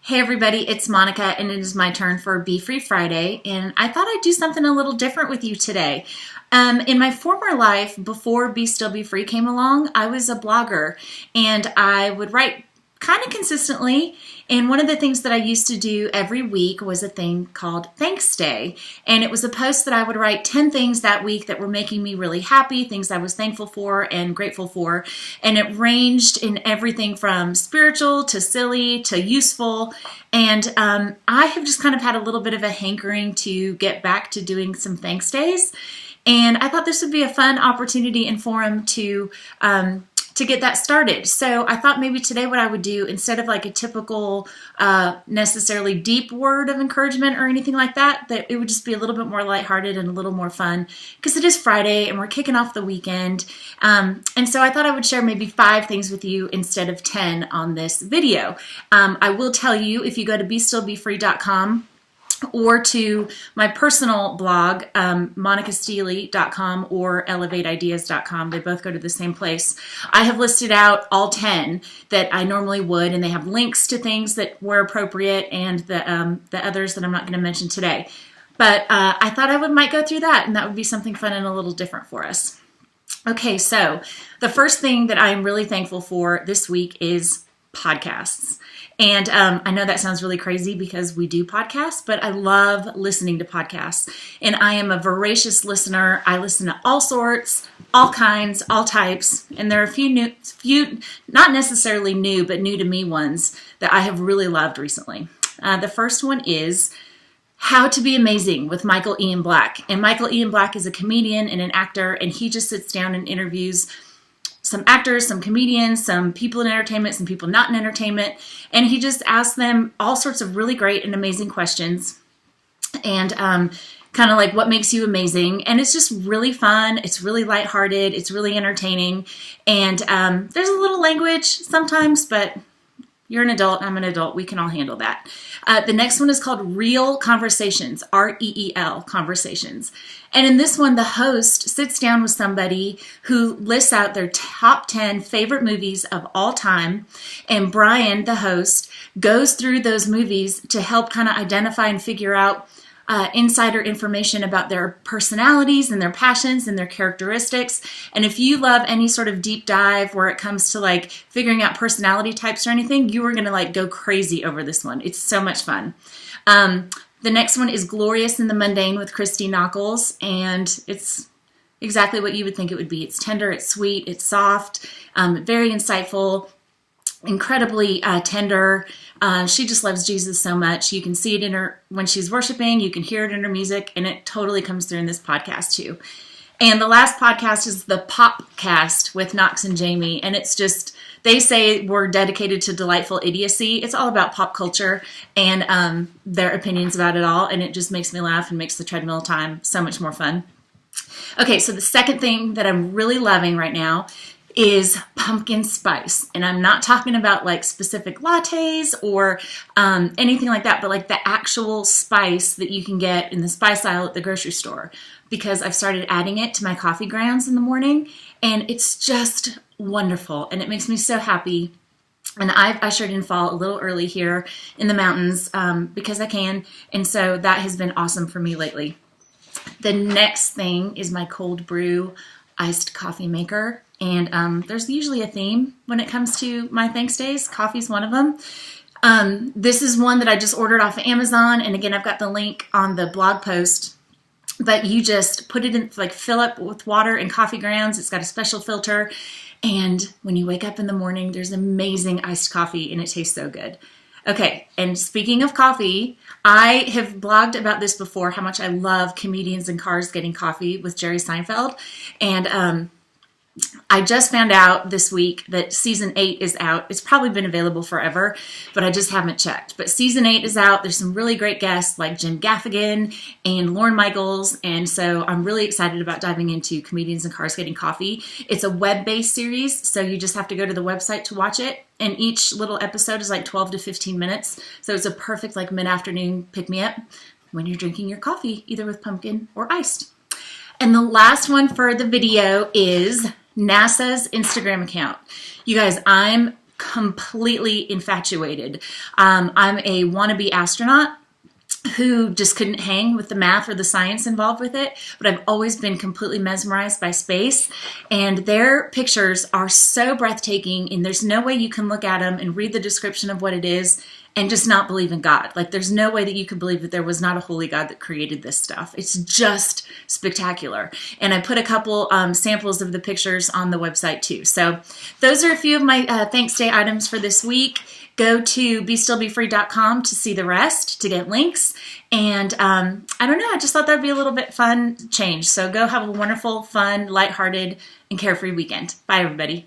Hey everybody, it's Monica and it is my turn for Be Free Friday, and I thought I'd do something a little different with you today. In my former life, before Be Still Be Free came along, I was a blogger and I would write kind of consistently, and one of the things that I used to do every week was a thing called Thanks Day, and it was a post that I would write 10 things that week that were making me really happy, things I was thankful for and grateful for, and it ranged in everything from spiritual to silly to useful, and I have just kind of had a little bit of a hankering to get back to doing some Thanks Days, and I thought this would be a fun opportunity and forum to get that started. So I thought maybe today what I would do, instead of like a typical necessarily deep word of encouragement or anything like that, that it would just be a little bit more lighthearted and a little more fun, because it is Friday and we're kicking off the weekend. And so I thought I would share maybe 5 things with you instead of 10 on this video. I will tell you, if you go to BeStillBeFree.com or to my personal blog, monicasteely.com or elevateideas.com. They both go to the same place. I have listed out all 10 that I normally would, and they have links to things that were appropriate and the others that I'm not going to mention today. But I thought I might go through that, and that would be something fun and a little different for us. Okay, so the first thing that I am really thankful for this week is podcasts. And I know that sounds really crazy because we do podcasts, but I love listening to podcasts. And I am a voracious listener. I listen to all sorts, all kinds, all types. And there are a few, not necessarily new, but new to me ones that I have really loved recently. The first one is How to Be Amazing with Michael Ian Black. And Michael Ian Black is a comedian and an actor, and he just sits down and interviews some actors, some comedians, some people in entertainment, some people not in entertainment, and he just asks them all sorts of really great and amazing questions, and kind of like what makes you amazing. And it's just really fun. It's really lighthearted. It's really entertaining, and there's a little language sometimes, but you're an adult, I'm an adult, we can all handle that. The next one is called Reel Conversations, R-E-E-L, Conversations. And in this one, the host sits down with somebody who lists out their top 10 favorite movies of all time. And Brian, the host, goes through those movies to help kind of identify and figure out insider information about their personalities and their passions and their characteristics. And if you love any sort of deep dive where it comes to like figuring out personality types or anything, you are going to like go crazy over this one. It's so much fun. The next one is Glorious in the Mundane with Christy Nockels, and it's exactly what you would think it would be. It's tender, it's sweet, it's soft, very insightful, incredibly tender. She just loves Jesus so much. You can see it in her when she's worshiping. You can hear it in her music, and it totally comes through in this podcast too. And the last podcast is the Popcast with Knox and Jamie, and it's just, they say we're dedicated to delightful idiocy. It's all about pop culture and their opinions about it all, and it just makes me laugh and makes the treadmill time so much more fun. Okay, so the second thing that I'm really loving right now is pumpkin spice. And I'm not talking about like specific lattes or anything like that, but like the actual spice that you can get in the spice aisle at the grocery store, because I've started adding it to my coffee grounds in the morning, and it's just wonderful. And it makes me so happy. And I've ushered in fall a little early here in the mountains because I can. And so that has been awesome for me lately. The next thing is my cold brew iced coffee maker. And there's usually a theme when it comes to my Thanks Days. Coffee's one of them. This is one that I just ordered off of Amazon. And again, I've got the link on the blog post. But you just put it in, like fill up with water and coffee grounds. It's got a special filter. And when you wake up in the morning, there's amazing iced coffee, and it tastes so good. Okay, and speaking of coffee, I have blogged about this before, how much I love Comedians in Cars Getting Coffee with Jerry Seinfeld. And I just found out this week that season 8 is out. It's probably been available forever, but I just haven't checked. But season 8 is out. There's some really great guests like Jim Gaffigan and Lorne Michaels. And so I'm really excited about diving into Comedians in Cars Getting Coffee. It's a web-based series, so you just have to go to the website to watch it. And each little episode is like 12 to 15 minutes. So it's a perfect like mid-afternoon pick-me-up when you're drinking your coffee, either with pumpkin or iced. And the last one for the video is NASA's Instagram account. You guys, I'm completely infatuated. I'm a wannabe astronaut who just couldn't hang with the math or the science involved with it, but I've always been completely mesmerized by space, and their pictures are so breathtaking, and there's no way you can look at them and read the description of what it is and just not believe in God. Like, there's no way that you could believe that there was not a holy God that created this stuff. It's just spectacular. And I put a couple samples of the pictures on the website too. So those are a few of my Thanks Day items for this week. Go to BeStillBeFree.com to see the rest, to get links. And I don't know, I just thought that'd be a little bit fun change. So go have a wonderful, fun, lighthearted, and carefree weekend. Bye, everybody.